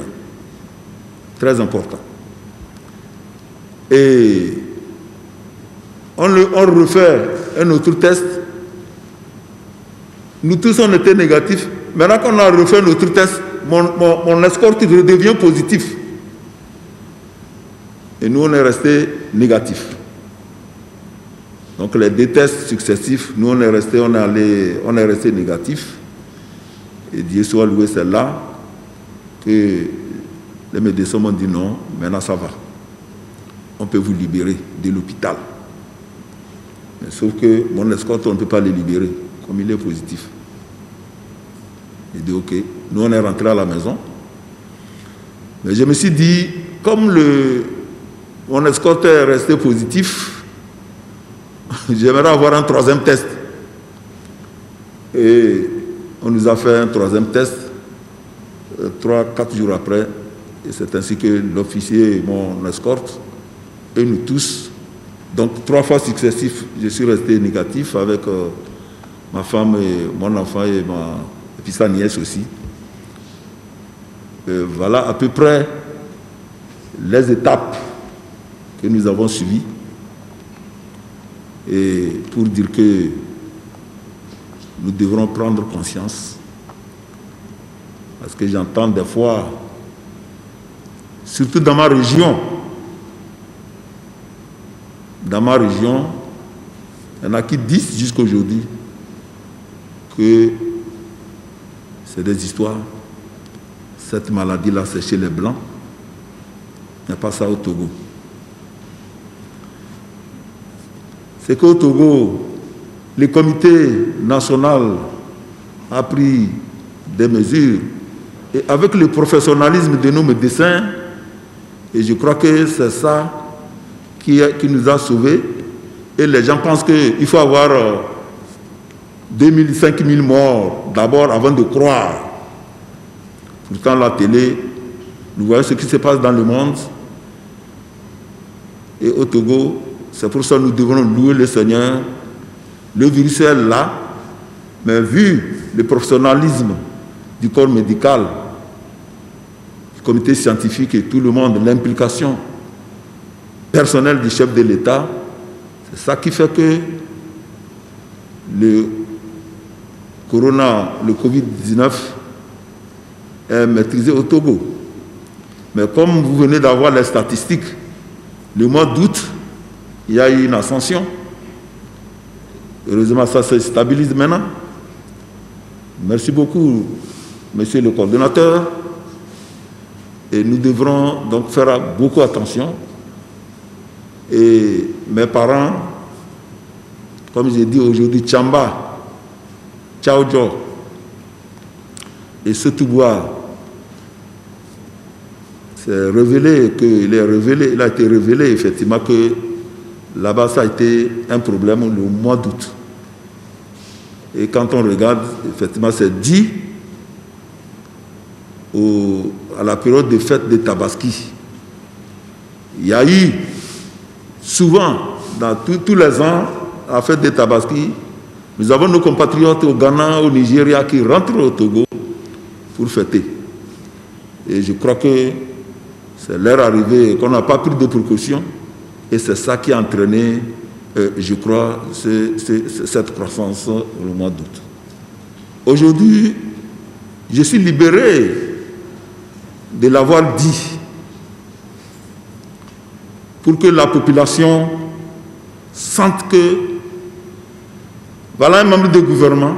Speaker 4: Très important. Et on refait un autre test. Nous tous, on était négatifs. Maintenant qu'on a refait un autre test, mon escorte redevient positif. Et nous, on est restés négatifs. Donc, les 2 tests successifs, nous, on est restés négatifs. Et Dieu soit loué, c'est là que les médecins m'ont dit non, maintenant ça va. On peut vous libérer de l'hôpital. Mais sauf que mon escorte, on ne peut pas le libérer, comme il est positif. J'ai dit ok, nous, on est rentrés à la maison. Mais je me suis dit, comme mon escorte est resté positif, j'aimerais avoir un 3e test. Et on nous a fait un 3e test 3-4 jours après. Et c'est ainsi que l'officier, mon escorte, et nous tous, donc 3 fois successifs, je suis resté négatif avec ma femme et mon enfant et puis sa nièce aussi. Voilà à peu près les étapes que nous avons suivies. Et pour dire que nous devrons prendre conscience, parce que j'entends des fois, surtout dans ma région, il y en a qui disent jusqu'à aujourd'hui que c'est des histoires. Cette maladie-là, c'est chez les Blancs. Il n'y a pas ça au Togo. C'est qu'au Togo, le comité national a pris des mesures et avec le professionnalisme de nos médecins, et je crois que c'est ça qui nous a sauvés. Et les gens pensent qu'il faut avoir 2000, 5000 morts d'abord avant de croire. Pourtant, la télé, nous voyons ce qui se passe dans le monde. Et au Togo, c'est pour ça que nous devons louer le Seigneur. Le virus est là, mais vu le professionnalisme du corps médical, du comité scientifique et tout le monde, l'implication personnelle du chef de l'État, c'est ça qui fait que le Covid-19 est maîtrisé au Togo. Mais comme vous venez d'avoir les statistiques, le mois d'août, il y a eu une ascension. Heureusement, ça se stabilise maintenant. Merci beaucoup, monsieur le coordonnateur. Et nous devrons donc faire beaucoup attention. Et mes parents, comme j'ai dit aujourd'hui, Tchamba, Tchaoudjo, et ce Touboua, il a été révélé effectivement que là-bas ça a été un problème le mois d'août. Et quand on regarde, effectivement c'est dit à la période des fêtes de Tabaski. Il y a eu souvent tous les ans, à la fête des Tabaski, nous avons nos compatriotes au Ghana, au Nigeria qui rentrent au Togo pour fêter. Et je crois que c'est leur arrivée qu'on n'a pas pris de précautions et c'est ça qui a entraîné, je crois, cette croissance au mois d'août. Aujourd'hui, je suis libéré de l'avoir dit pour que la population sente que voilà un membre du gouvernement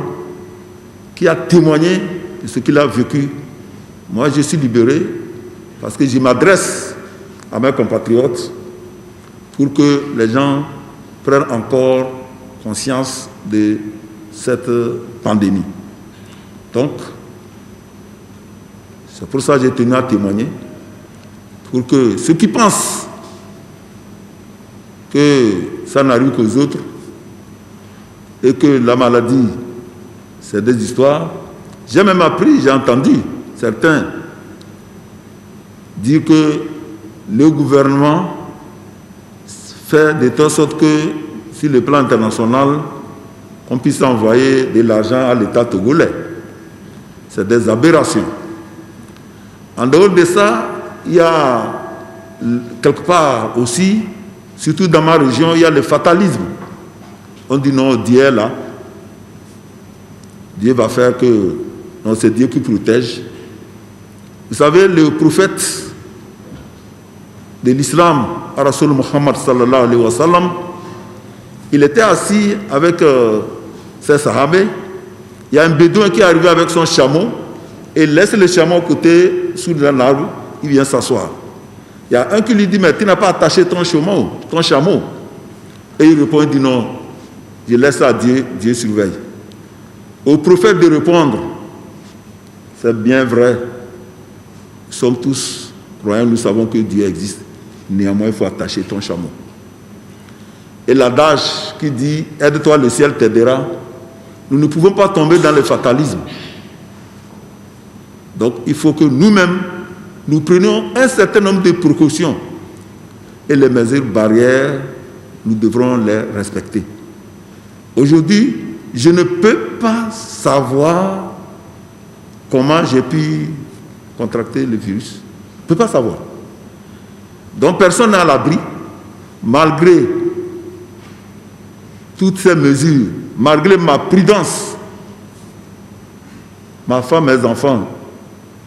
Speaker 4: qui a témoigné de ce qu'il a vécu. Moi, je suis libéré parce que je m'adresse à mes compatriotes pour que les gens prennent encore conscience de cette pandémie. Donc, c'est pour ça que j'ai tenu à témoigner, pour que ceux qui pensent que ça n'arrive qu'aux autres et que la maladie, c'est des histoires. J'ai même appris, j'ai entendu certains dire que le gouvernement fait de telle sorte que, sur le plan international, on puisse envoyer de l'argent à l'État togolais. C'est des aberrations. En dehors de ça, il y a quelque part aussi, surtout dans ma région, il y a le fatalisme. On dit non, Dieu est là. Dieu va faire que... Non, c'est Dieu qui protège. Vous savez, le prophète de l'islam, Rasul Muhammad sallallahu alayhi wa sallam, il était assis avec ses sahabés. Il y a un bédouin qui est arrivé avec son chameau et laisse le chameau à côté sous un arbre. Il vient s'asseoir. Il y a un qui lui dit, mais tu n'as pas attaché ton chameau. Et il répond, il dit non, je laisse ça à Dieu, Dieu surveille. Au prophète de répondre, c'est bien vrai, nous sommes tous croyants, nous savons que Dieu existe. Néanmoins, il faut attacher ton chameau. Et l'adage qui dit, aide-toi, le ciel t'aidera, nous ne pouvons pas tomber dans le fatalisme. Donc, il faut que nous-mêmes, nous prenions un certain nombre de précautions. Et les mesures barrières, nous devrons les respecter. Aujourd'hui, je ne peux pas savoir comment j'ai pu contracter le virus. Je ne peux pas savoir. Donc, personne n'est à l'abri, malgré toutes ces mesures, malgré ma prudence. Ma femme, mes enfants,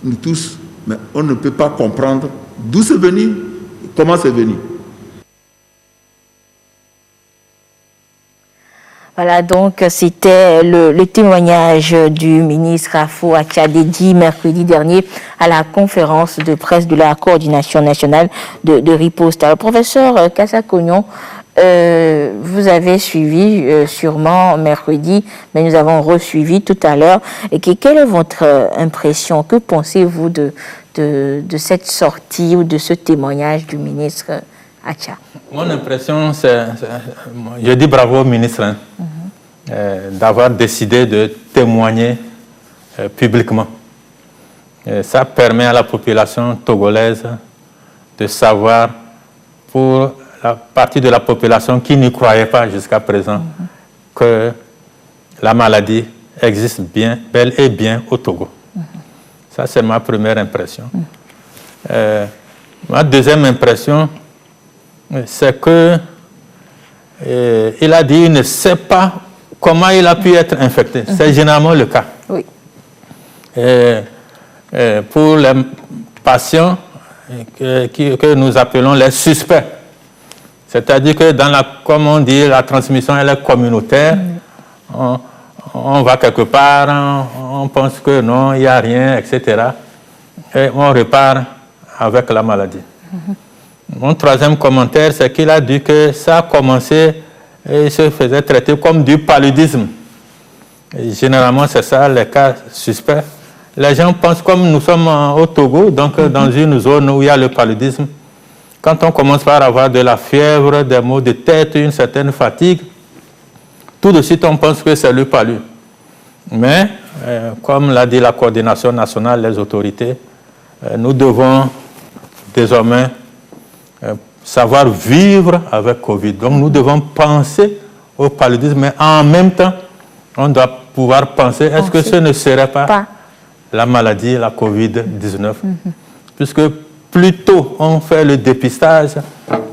Speaker 4: nous tous, mais on ne peut pas comprendre d'où c'est venu, comment c'est venu.
Speaker 1: Voilà, donc c'était le témoignage du ministre Afo Atcha-Dedi mercredi dernier à la conférence de presse de la coordination nationale de riposte. Alors, professeur Kassa-Kognon, vous avez suivi sûrement mercredi, mais nous avons resuivi tout à l'heure. Et quelle est votre impression? Que pensez-vous de cette sortie ou de ce témoignage du ministre Atcha?
Speaker 2: Mon impression, je dis bravo au ministre d'avoir décidé de témoigner publiquement. Ça permet à la population togolaise de savoir, pour la partie de la population qui n'y croyait pas jusqu'à présent, que la maladie existe bien, bel et bien au Togo. Ça, c'est ma première impression. Ma deuxième impression, c'est que il a dit qu'il ne sait pas comment il a pu être infecté. C'est généralement le cas.
Speaker 1: Oui.
Speaker 2: Pour les patients que nous appelons les suspects, c'est-à-dire que comme on dit, la transmission elle est communautaire. On va quelque part, on pense que non, il n'y a rien, etc. Et on repart avec la maladie. Mon troisième commentaire, c'est qu'il a dit que ça a commencé et se faisait traiter comme du paludisme. Et généralement, c'est ça, les cas suspects. Les gens pensent, comme nous sommes au Togo, donc dans une zone où il y a le paludisme, quand on commence par avoir de la fièvre, des maux de tête, une certaine fatigue, tout de suite on pense que c'est le palu. Mais, comme l'a dit la coordination nationale, les autorités, nous devons désormais savoir vivre avec Covid. Donc nous devons penser au paludisme, mais en même temps, on doit pouvoir penser, est-ce que ce ne serait pas la maladie, la Covid-19? Puisque plus tôt on fait le dépistage,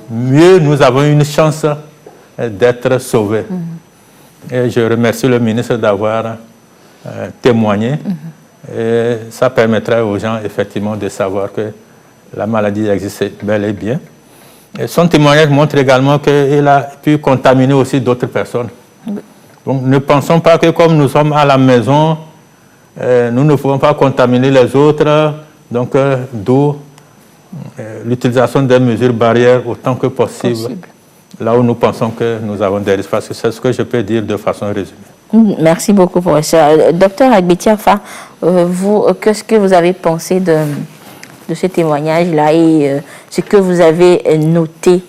Speaker 2: mieux nous avons une chance d'être sauvés. Et je remercie le ministre d'avoir témoigné. Et ça permettrait aux gens effectivement de savoir que la maladie existe bel et bien. Et son témoignage montre également qu'il a pu contaminer aussi d'autres personnes. Donc ne pensons pas que comme nous sommes à la maison, nous ne pouvons pas contaminer les autres. Donc d'où l'utilisation des mesures barrières autant que possible, là où nous pensons que nous avons des risques. Parce que c'est ce que je peux dire de façon résumée.
Speaker 1: Merci beaucoup, professeur. Docteur Agbeti Alpha, vous, qu'est-ce que vous avez pensé de ce témoignage-là et ce que vous avez noté?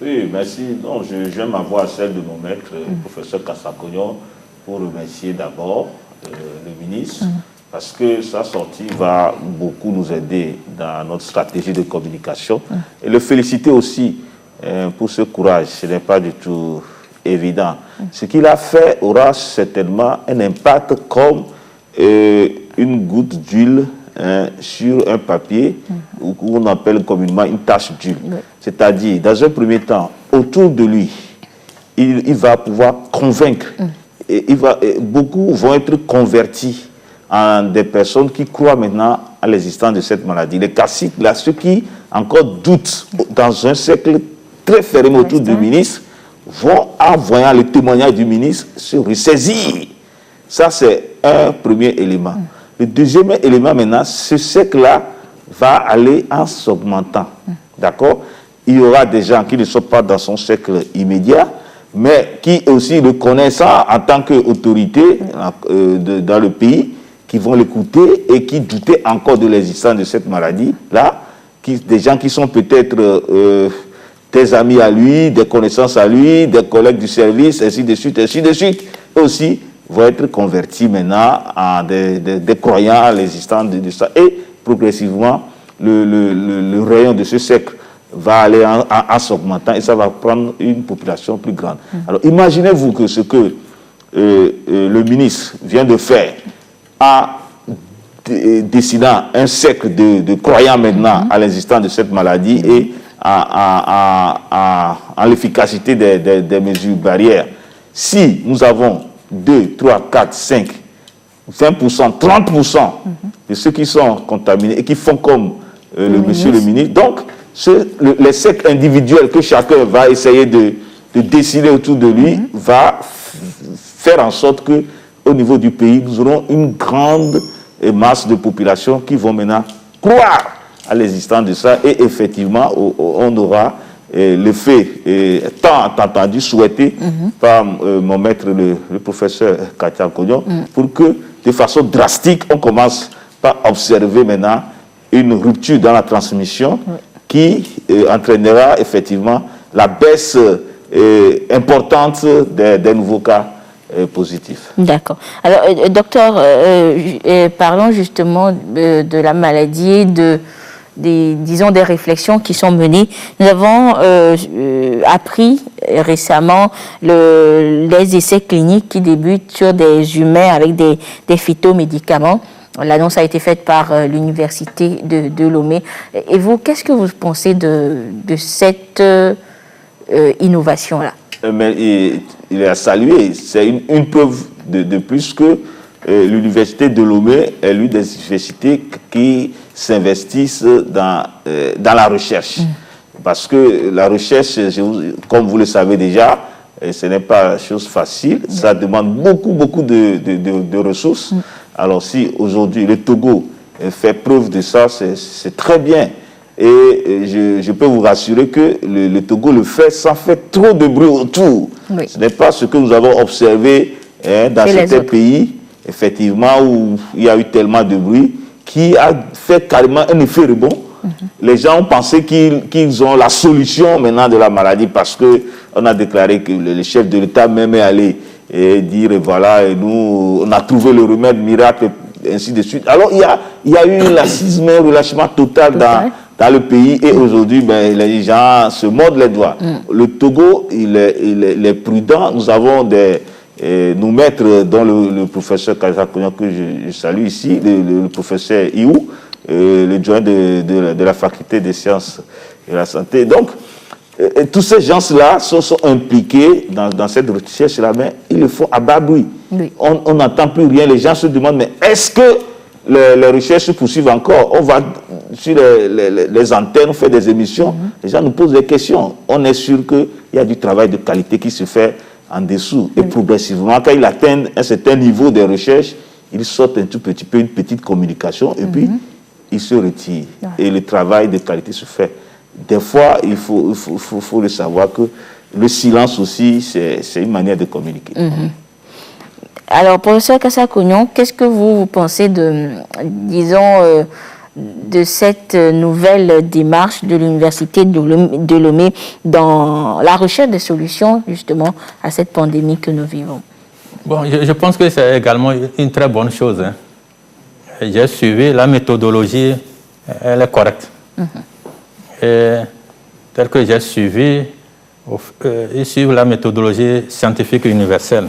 Speaker 3: Oui, merci. Donc, je viens ma voix à celle de mon maître, le professeur Kassakognon, pour remercier d'abord le ministre, parce que sa sortie va beaucoup nous aider dans notre stratégie de communication. Et le féliciter aussi pour ce courage. Ce n'est pas du tout évident. Ce qu'il a fait aura certainement un impact comme une goutte d'huile sur un papier, où on appelle communément une tache d'huile. C'est-à-dire, dans un premier temps, autour de lui, il va pouvoir convaincre. Et beaucoup vont être convertis en des personnes qui croient maintenant à l'existence de cette maladie. Les caciques, là, ceux qui encore doutent dans un cercle très fermé autour du ministre, vont, en voyant le témoignage du ministre, se ressaisir. Ça, c'est un premier élément. Le deuxième élément maintenant, ce cercle-là va aller en s'augmentant. D'accord? Il y aura des gens qui ne sont pas dans son cercle immédiat, mais qui aussi le connaissant en tant qu'autorité dans le pays, qui vont l'écouter et qui doutaient encore de l'existence de cette maladie-là, des gens qui sont peut-être des amis à lui, des connaissances à lui, des collègues du service, ainsi de suite, aussi vont être convertis maintenant en des croyants à l'existence de ça. Et progressivement, le rayon de ce cercle va aller en s'augmentant et ça va prendre une population plus grande. Alors imaginez-vous que ce que le ministre vient de faire en dessinant un cercle de croyants maintenant à l'existence de cette maladie et en l'efficacité des mesures barrières. Si nous avons 2, 3, 4, 5, 20%, 30% de ceux qui sont contaminés et qui font comme monsieur le ministre, donc les cercles individuels que chacun va essayer de dessiner autour de lui va faire en sorte que au niveau du pays, nous aurons une grande masse de population qui vont maintenant croire à l'existence de ça et effectivement on aura l'effet tant entendu, souhaité par mon maître, le professeur Kassakognon, pour que de façon drastique, on commence par observer maintenant une rupture dans la transmission qui entraînera effectivement la baisse importante des nouveaux cas positifs. D'accord.
Speaker 1: Alors, docteur, parlons justement de la maladie, disons des réflexions qui sont menées. Nous avons appris récemment les essais cliniques qui débutent sur des humains avec des phytomédicaments. L'annonce a été faite par l'université de Lomé. Et vous, qu'est-ce que vous pensez de cette innovation-là?
Speaker 3: Mais il est à saluer. C'est une preuve de plus que l'université de Lomé est l'une des universités qui s'investissent dans la recherche. Parce que la recherche, comme vous le savez déjà, ce n'est pas chose facile. Ça demande beaucoup de ressources. Alors si aujourd'hui le Togo fait preuve de ça, c'est très bien. Et je peux vous rassurer que le Togo le fait sans faire trop de bruit autour. Ce n'est pas ce que nous avons observé dans certains pays, effectivement, où il y a eu tellement de bruit, qui a fait carrément un effet rebond. Les gens ont pensé qu'ils ont la solution maintenant de la maladie parce qu'on a déclaré que le chef de l'État même est allé dire, voilà, et nous, on a trouvé le remède miracle, et ainsi de suite. Alors, il y a eu un laxisme, un relâchement total dans dans le pays et aujourd'hui, ben, les gens se mordent les doigts. Le Togo, il est prudent. Nous avons nos maîtres, dont le professeur Kazakounian, que je salue ici, le professeur Iou, le doyen de la faculté des sciences et de la santé. Donc, tous ces gens-là sont impliqués dans cette recherche-là, mais ils le font à bas bruit. Oui. On n'entend plus rien. Les gens se demandent, mais est-ce que les recherches se poursuivent encore? On va sur les antennes, on fait des émissions, les gens nous posent des questions. On est sûr qu'il y a du travail de qualité qui se fait en dessous. Et progressivement, quand ils atteignent un certain niveau de recherche, ils sortent un tout petit peu, une petite communication, et puis ils se retirent. Et le travail de qualité se fait. Des fois, il faut le savoir que le silence aussi, c'est une manière de communiquer.
Speaker 1: Alors, professeur Kazakounian, qu'est-ce que vous pensez de cette nouvelle démarche de l'Université de Lomé dans la recherche de solutions, justement, à cette pandémie que nous vivons?
Speaker 2: Bon, je pense que c'est également une très bonne chose. Hein. J'ai suivi la méthodologie, elle est correcte. Et tel que j'ai suivi, ils suivent la méthodologie scientifique universelle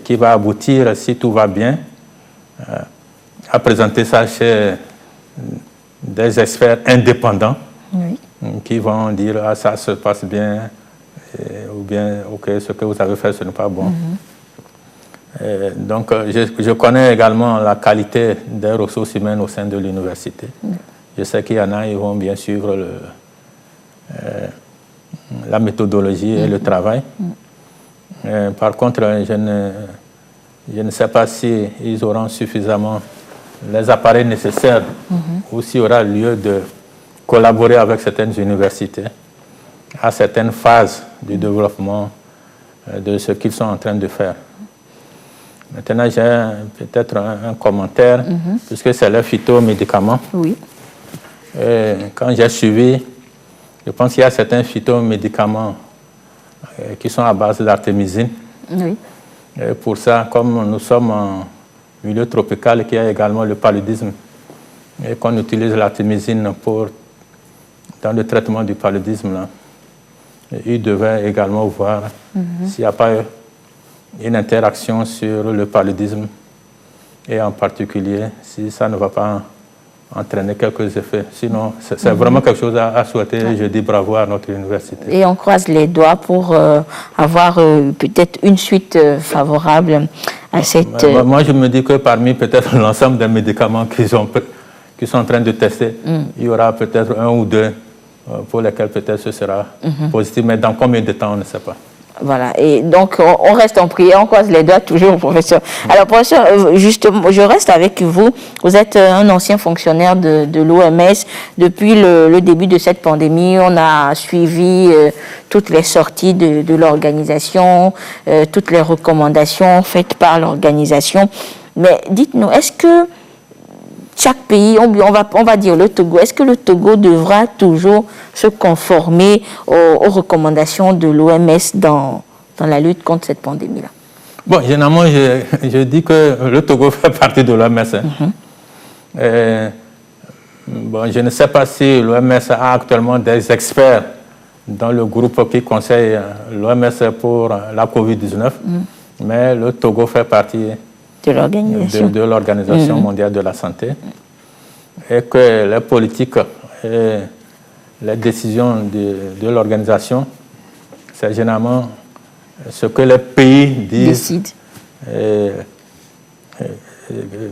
Speaker 2: qui va aboutir, si tout va bien, à présenter ça chez des experts indépendants qui vont dire « Ah, ça se passe bien » ou bien « Ok, ce que vous avez fait, ce n'est pas bon ». Donc, je connais également la qualité des ressources humaines au sein de l'université. Je sais qu'il y en a, ils vont bien suivre la méthodologie et le travail. Par contre, je ne sais pas si ils auront suffisamment les appareils nécessaires ou s'il y aura lieu de collaborer avec certaines universités à certaines phases du développement de ce qu'ils sont en train de faire. Maintenant, j'ai peut-être un commentaire, puisque c'est le phytomédicament. Oui. Et quand j'ai suivi, je pense qu'il y a certains phytomédicaments qui sont à base d'artémisine. Oui. Et pour ça, comme nous sommes en milieu tropical, qu'il y a également le paludisme, et qu'on utilise l'artémisine dans le traitement du paludisme, là, il devait également voir s'il n'y a pas une interaction sur le paludisme, et en particulier si ça ne va pas entraîner quelques effets. Sinon, c'est vraiment quelque chose à souhaiter. Je dis bravo à notre université. Et on croise les doigts pour avoir peut-être une suite favorable à cette... Moi, je me dis que parmi peut-être l'ensemble des médicaments qu'ils sont en train de tester, il y aura peut-être un ou deux pour lesquels peut-être ce sera positif. Mais dans combien de temps, on ne sait pas. Voilà, et donc on reste en prière, on croise les doigts toujours, professeur. Alors, professeur, justement, je reste avec vous. Vous êtes un ancien fonctionnaire de l'OMS. Depuis le début de cette pandémie, on a suivi toutes les sorties de l'organisation, toutes les recommandations faites par l'organisation. Mais dites-nous, est-ce que chaque pays, on va dire le Togo, est-ce que le Togo devra toujours se conformer aux recommandations de l'OMS dans la lutte contre cette pandémie-là? Bon, généralement, je dis que le Togo fait partie de l'OMS. Bon, je ne sais pas si l'OMS a actuellement des experts dans le groupe qui conseille l'OMS pour la COVID-19, mais le Togo fait partie de l'Organisation mondiale de la santé, et que les politiques et les décisions de l'organisation, c'est généralement ce que les pays disent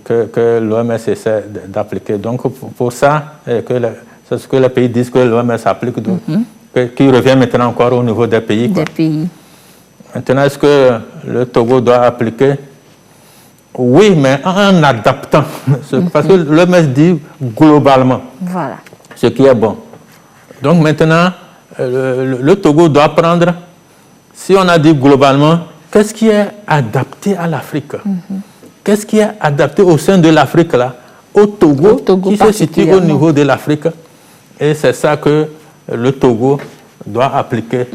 Speaker 2: que l'OMS essaie d'appliquer. Donc pour ça, c'est ce que les pays disent que l'OMS applique, qui revient maintenant encore au niveau des pays. Maintenant, est-ce que le Togo doit appliquer? Oui, mais en adaptant, parce que l'OMS dit globalement ce qui est bon. Donc maintenant, le Togo doit prendre, si on a dit globalement, qu'est-ce qui est adapté à l'Afrique? Qu'est-ce qui est adapté au sein de l'Afrique, là, au Togo qui se situe au niveau de l'Afrique? Et c'est ça que le Togo doit appliquer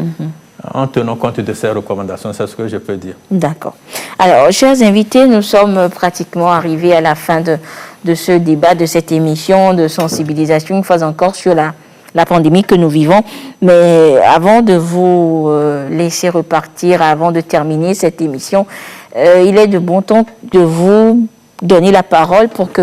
Speaker 2: en tenant compte de ces recommandations. C'est ce que je peux dire.
Speaker 1: D'accord. Alors, chers invités, nous sommes pratiquement arrivés à la fin de ce débat, de cette émission de sensibilisation, une fois encore, sur la pandémie que nous vivons. Mais avant de vous laisser repartir, avant de terminer cette émission, il est de bon ton de vous donner la parole pour que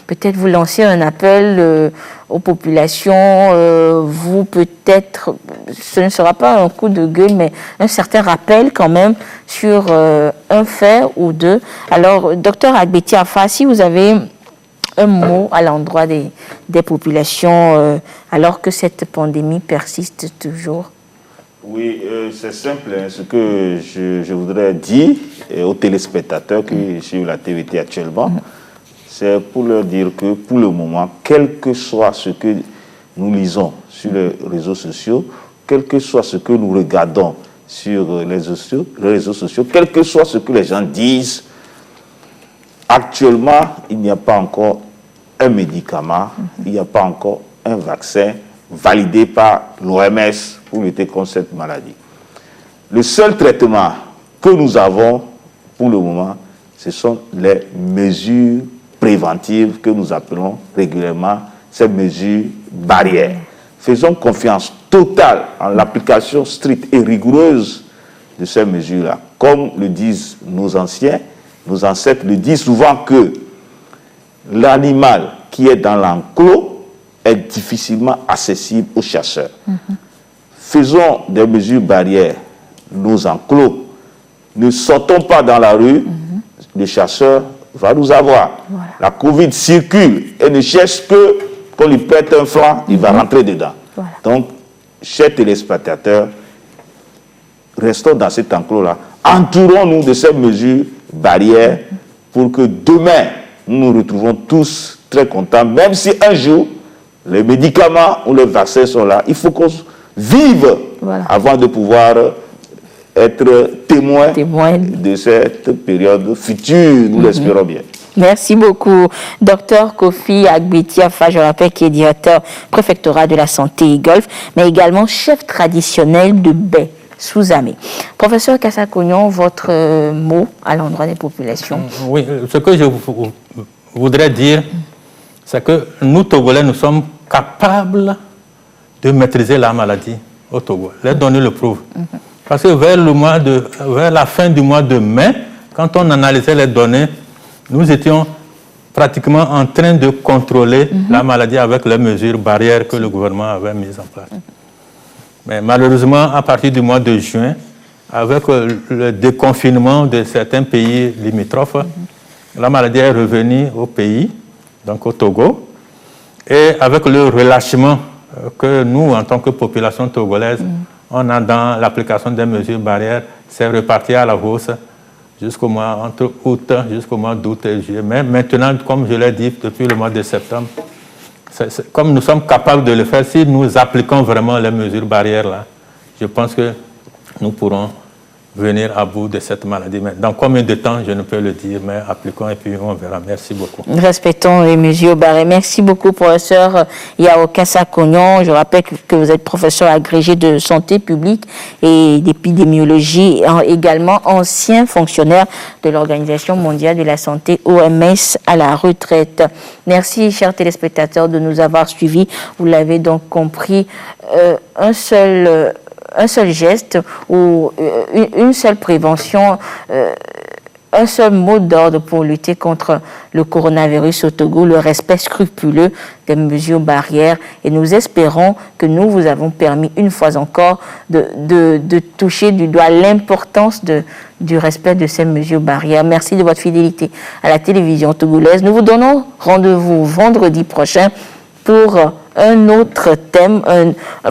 Speaker 1: peut-être vous lanciez un appel aux populations. Vous, peut-être, ce ne sera pas un coup de gueule, mais un certain rappel quand même sur un fait ou deux. Alors, docteur Agbeti Alpha, si vous avez un mot à l'endroit des populations, alors que cette pandémie persiste toujours.
Speaker 3: Oui, c'est simple. Ce que je voudrais dire aux téléspectateurs qui suivent la TVT actuellement, c'est pour leur dire que pour le moment, quel que soit ce que nous lisons sur les réseaux sociaux, quel que soit ce que nous regardons sur les réseaux sociaux, quel que soit ce que les gens disent, actuellement, il n'y a pas encore un médicament, il n'y a pas encore un vaccin validé par l'OMS pour lutter contre cette maladie. Le seul traitement que nous avons pour le moment, ce sont les mesures préventives que nous appelons régulièrement ces mesures barrières. Faisons confiance totale en l'application stricte et rigoureuse de ces mesures-là. Comme le disent nos anciens, nos ancêtres le disent souvent que l'animal qui est dans l'enclos est difficilement accessible aux chasseurs. Faisons des mesures barrières, nos enclos. Ne sortons pas dans la rue, le chasseur va nous avoir. Voilà. La Covid circule et ne cherche que qu'on lui prête un flanc, il va rentrer dedans. Voilà. Donc, chers téléspectateurs, restons dans cet enclos-là. Entourons-nous de ces mesures barrières pour que demain, nous nous retrouvons tous très contents, même si un jour, les médicaments ou les vaccins sont là. Il faut qu'on vive avant de pouvoir être témoin de cette période future. Nous l'espérons bien.
Speaker 1: Merci beaucoup, Dr Kofi Agbeti Alpha, je rappelle, qui est directeur préfectoral de la santé et Golfe, mais également chef traditionnel de Baie sous Amé. Professeur Kassa-Kognon, votre mot à l'endroit des populations.
Speaker 2: Oui, ce que je voudrais dire, c'est que nous, Togolais, nous sommes capables de maîtriser la maladie au Togo. Les données le prouvent. Parce que vers la fin du mois de mai, quand on analysait les données, nous étions pratiquement en train de contrôler la maladie avec les mesures barrières que le gouvernement avait mises en place. Mais malheureusement, à partir du mois de juin, avec le déconfinement de certains pays limitrophes, la maladie est revenue au pays, donc au Togo, et avec le relâchement que nous, en tant que population togolaise, on a dans l'application des mesures barrières, c'est reparti à la hausse jusqu'au mois, entre août, jusqu'au mois d'août et juillet. Mais maintenant, comme je l'ai dit, depuis le mois de septembre, comme nous sommes capables de le faire, si nous appliquons vraiment les mesures barrières là, je pense que nous pourrons venir à bout de cette maladie. Mais dans combien de temps, je ne peux le dire, mais appliquons et puis on verra. Merci beaucoup.
Speaker 1: Respectons les mesures barrières. Merci beaucoup, professeur Yao Kassa-Kognon. Je rappelle que vous êtes professeur agrégé de santé publique et d'épidémiologie, également ancien fonctionnaire de l'Organisation mondiale de la santé, OMS, à la retraite. Merci, chers téléspectateurs, de nous avoir suivis. Vous l'avez donc compris, un seul geste ou une seule prévention, un seul mot d'ordre pour lutter contre le coronavirus au Togo, le respect scrupuleux des mesures barrières. Et nous espérons que nous vous avons permis une fois encore de toucher du doigt l'importance du respect de ces mesures barrières. Merci de votre fidélité à la télévision togolaise. Nous vous donnons rendez-vous vendredi prochain pour un autre thème,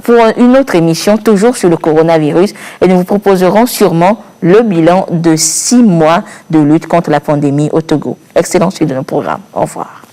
Speaker 1: pour une autre émission, toujours sur le coronavirus. Et nous vous proposerons sûrement le bilan de 6 mois de lutte contre la pandémie au Togo. Excellente suite de nos programmes. Au revoir.